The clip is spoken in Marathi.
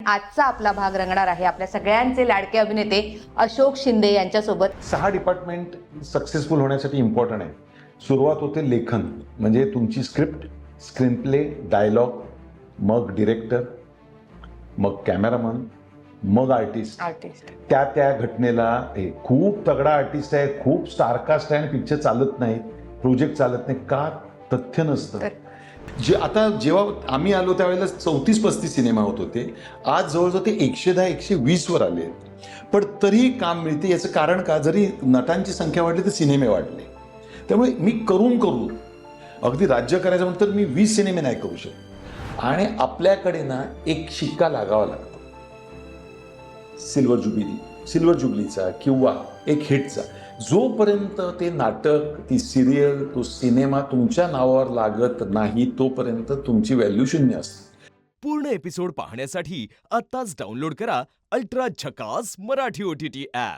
आजचा आपला भाग रंगणार आहे आपल्या सगळ्यांचे लाडके अभिनेते अशोक शिंदे यांच्यासोबत. 6 डिपार्टमेंट सक्सेसफुल होण्यासाठी इम्पॉर्टंट आहे. सुरुवात होते लेखन, म्हणजे तुमची स्क्रिप्ट, स्क्रीनप्ले, डायलॉग, मग डिरेक्टर, मग कॅमेरामन, मग आर्टिस्ट. त्या त्या घटनेला खूप तगडा आर्टिस्ट आहे, खूप स्टारकास्ट आहे आणि पिक्चर चालत नाही, प्रोजेक्ट चालत नाही का? तथ्य नसतं. जे आता जेव्हा आम्ही आलो त्यावेळेला 34-35 सिनेमा होत होते. आज जवळजवळ ते 110-120 वर आले. पण तरीही काम मिळते. याचं कारण का? जरी नटांची संख्या वाढली तर सिनेमे वाढले. त्यामुळे मी करून अगदी राज्य करायचं म्हणतं तर मी 20 सिनेमे नाही करू शकत. आणि आपल्याकडे ना एक शिक्का लागावा लागतो सिल्वर जुबलीचा किंवा एक हिटचा. जोपर्यंत ते नाटक, ती सिरियल, तो सिनेमा तुमच्या नावावर लागत नाही तोपर्यंत तुमची व्हॅल्यू शून्य असते. पूर्ण एपिसोड पाहण्यासाठी आत्ताच डाउनलोड करा अल्ट्रा झकास मराठी OTT ॲप.